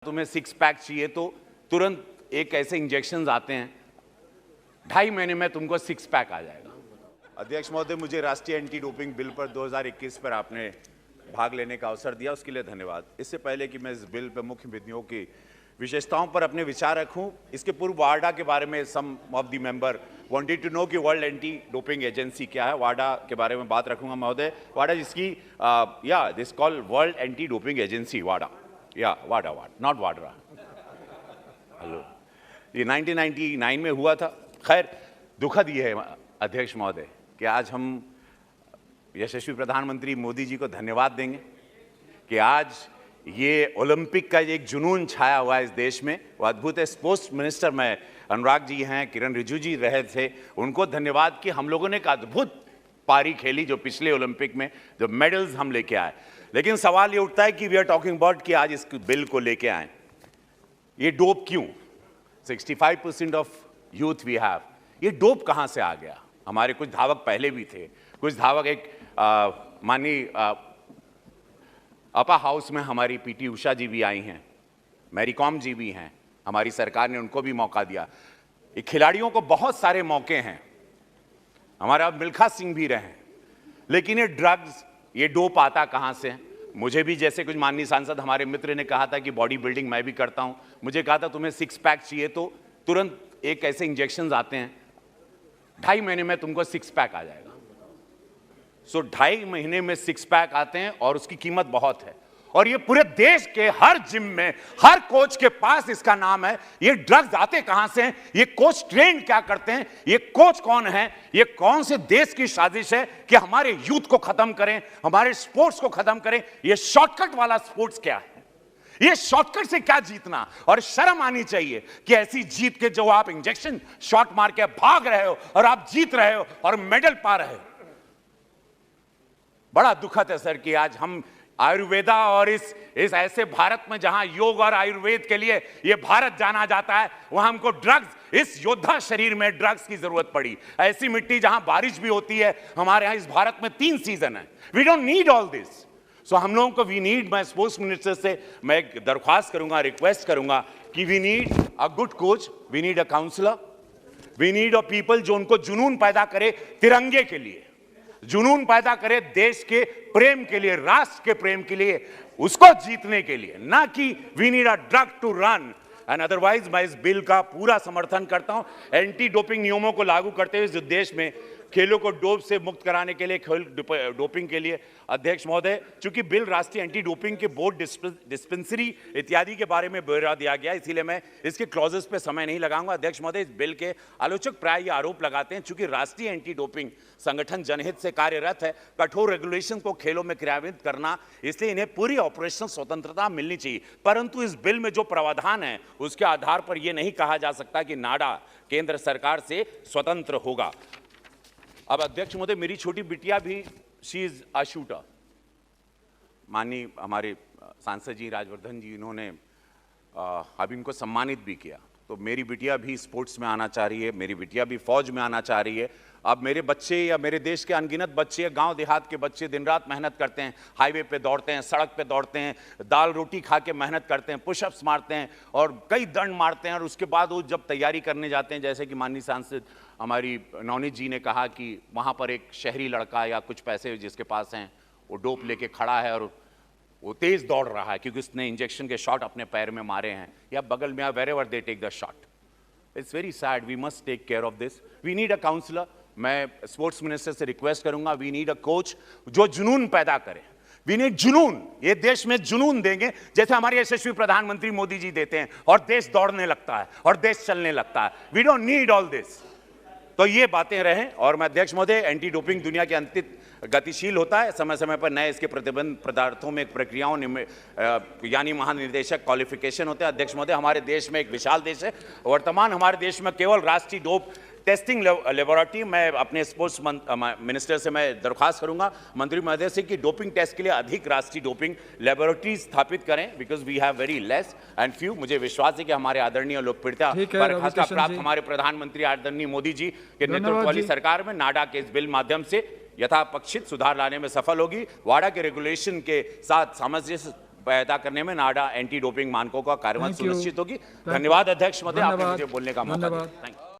तुम्हें six pack चाहिए तो तुरंत एक ऐसे इंजेक्शन आते हैं, 2.5 महीने में तुमको सिक्स पैक आ जाएगा। अध्यक्ष महोदय, मुझे राष्ट्रीय एंटी डोपिंग बिल पर 2021 पर आपने भाग लेने का अवसर दिया, उसके लिए धन्यवाद। इससे पहले कि मैं इस बिल पर मुख्य बिंदुओं की विशेषताओं पर अपने विचार रखूं, इसके पूर्व वाडा के बारे में some of the member wanted to know कि वर्ल्ड एंटी डोपिंग एजेंसी क्या है। वाडा के बारे में बात रखूंगा महोदय। वाडा जिसकी this called world anti doping agency, Wada Wada not Vadra. Hello, ये 1999 में हुआ था। खैर, दुखद ये है अध्यक्ष महोदय कि आज हम यशस्वी प्रधानमंत्री मोदी जी को धन्यवाद देंगे कि आज ये ओलंपिक का एक जुनून छाया हुआ है इस देश में। वो अद्भुत है। स्पोर्ट्स मिनिस्टर में अनुराग जी हैं, किरण रिजिजू जी रहे थे, उनको धन्यवाद कि हम लोगों ने एक अद्भुत पारी खेली जो पिछले ओलंपिक में जो मेडल्स हम लेके आए। लेकिन सवाल ये उठता है कि वी आर टॉकिंग अबाउट कि आज इस बिल को लेके आए, ये डोप क्यों? 65% ऑफ यूथ वी हैव, ये डोप कहां से आ गया? हमारे कुछ धावक पहले भी थे, कुछ धावक एक माननीय अपा हाउस में हमारी पीटी उषा जी भी आई हैं, मैरी कॉम जी भी हैं, हमारी सरकार ने उनको भी मौका दिया। ये खिलाड़ियों को बहुत सारे मौके हैं, हमारा मिल्खा सिंह भी रहे, लेकिन ये ड्रग्स, ये डोप आता कहां से? मुझे भी जैसे कुछ माननीय सांसद हमारे मित्र ने कहा था कि बॉडी बिल्डिंग मैं भी करता हूं, मुझे कहा था तुम्हें सिक्स पैक चाहिए तो तुरंत एक ऐसे इंजेक्शन आते हैं, 2.5 महीने में तुमको सिक्स पैक आ जाएगा। सो 2.5 महीने में सिक्स पैक आते हैं और उसकी कीमत बहुत है। और ये पूरे देश के हर जिम में, हर कोच के पास इसका नाम है। ये ड्रग्स आते कहां से हैं? ये कोच ट्रेन क्या करते हैं? ये कोच कौन है? ये कौन से देश की साजिश है कि हमारे यूथ को खत्म करें, हमारे स्पोर्ट्स को खत्म करें? ये शॉर्टकट वाला स्पोर्ट्स क्या है? ये शॉर्टकट से क्या जीतना? और शर्म आनी चाहिए कि ऐसी जीत के जो आप इंजेक्शन शॉट मार के भाग रहे हो और आप जीत रहे हो और मेडल पा रहे हो। बड़ा दुखद है सर कि आज हम आयुर्वेदा और इस ऐसे भारत में जहां योग और आयुर्वेद के लिए ये भारत जाना जाता है, वहां हमको ड्रग्स, इस योद्धा शरीर में ड्रग्स की जरूरत पड़ी। ऐसी मिट्टी जहां बारिश भी होती है, हमारे यहां इस भारत में 3 सीजन है। We don't need all this. So हम लोगों को वी नीड, मैं स्पोर्ट्स मिनिस्टर से मैं एक दरख्वास्त करूंगा, रिक्वेस्ट करूंगा कि we need a good coach, we need a counsellor, we need a people जो उनको जुनून पैदा करे तिरंगे के लिए, जुनून पैदा करे देश के प्रेम के लिए, राष्ट्र के प्रेम के लिए, उसको जीतने के लिए, ना कि we need a drug to run. And otherwise मैं इस बिल का पूरा समर्थन करता हूं। एंटी डोपिंग नियमों को लागू करते हुए इस देश में खेलों को डोप से मुक्त कराने के लिए, खेल डोपिंग के लिए अध्यक्ष महोदय, चूंकि बिल राष्ट्रीय एंटी डोपिंग के बोर्ड, डिस्पेंसरी इत्यादि के बारे में ब्यौरा दिया गया, इसीलिए मैं इसके क्लॉजेस पे समय नहीं लगाऊंगा। अध्यक्ष महोदय, इस बिल के आलोचक प्राय ये आरोप लगाते हैं चूंकि राष्ट्रीय एंटी डोपिंग संगठन जनहित से कार्यरत है, कठोर रेगुलेशन को खेलों में क्रियान्वित करना, इसलिए इन्हें पूरी ऑपरेशनल स्वतंत्रता मिलनी चाहिए। परंतु इस बिल में जो प्रावधान है उसके आधार पर यह नहीं कहा जा सकता कि नाडा केंद्र सरकार से स्वतंत्र होगा। अब अध्यक्ष महोदय, मेरी छोटी बिटिया भी, शी इज अ शूटर। माननीय हमारे सांसद जी राजवर्धन जी, इन्होंने अभी इनको सम्मानित भी किया। तो मेरी बिटिया भी स्पोर्ट्स में आना चाह रही है, मेरी बिटिया भी फौज में आना चाह रही है। अब मेरे बच्चे या मेरे देश के अनगिनत बच्चे, गांव देहात के बच्चे दिन रात मेहनत करते हैं, हाईवे पे दौड़ते हैं, सड़क पे दौड़ते हैं, दाल रोटी खा के मेहनत करते हैं, पुशअप्स मारते हैं और कई दंड मारते हैं। और उसके बाद वो जब तैयारी करने जाते हैं, जैसे कि माननीय सांसद हमारी नवनीत जी ने कहा कि वहाँ पर एक शहरी लड़का या कुछ पैसे जिसके पास हैं, वो डोप लेके खड़ा है और वो तेज दौड़ रहा है क्योंकि उसने इंजेक्शन के शॉट अपने पैर में मारे हैं या बगल में, wherever they take the shot. It's very sad. We must take care of this. We need a counsellor. मैं स्पोर्ट्स मिनिस्टर से रिक्वेस्ट करूंगा, वी नीड अ कोच जो जुनून पैदा करे। वी नीड जुनून। ये देश में जुनून देंगे जैसे हमारे यशस्वी प्रधानमंत्री मोदी जी देते हैं और देश दौड़ने लगता है और देश चलने लगता है। We don't need all this. तो ये बातें रहें। और मैं अध्यक्ष महोदय, एंटी डोपिंग दुनिया के अंतिम गतिशील होता है, समय समय पर नए इसके प्रतिबंध पदार्थों में प्रक्रियाओं यानी महानिर्देशक क्वालिफिकेशन होते हैं। अध्यक्ष महोदय, हमारे देश में एक विशाल देश है, वर्तमान हमारे देश में केवल राष्ट्रीय डोप टेस्टिंग लेबोरेटरी, मैं अपने स्पोर्ट्स मिनिस्टर से मैं दरख्वास्त करूंगा मंत्री महोदय से कि डोपिंग टेस्ट के लिए अधिक राष्ट्रीय डोपिंग लेबोरेटरी स्थापित करें, because we have very less and few. मुझे विश्वास है कि हमारे आदरणीय लोकप्रियता का प्राप्त हमारे प्रधानमंत्री आदरणीय मोदी जी के नेतृत्व वाली सरकार में नाडा के इस बिल माध्यम से यथापक्षित सुधार लाने में सफल होगी। वाडा के रेगुलेशन के साथ सामंजस्य पैदा करने में नाडा एंटी डोपिंग मानकों का कार्यान्वयन Thank you. सुनिश्चित होगी। धन्यवाद अध्यक्ष महोदय, आपने धन्यवाद। मुझे बोलने का मौका दिया। धन्यवाद। Thank you.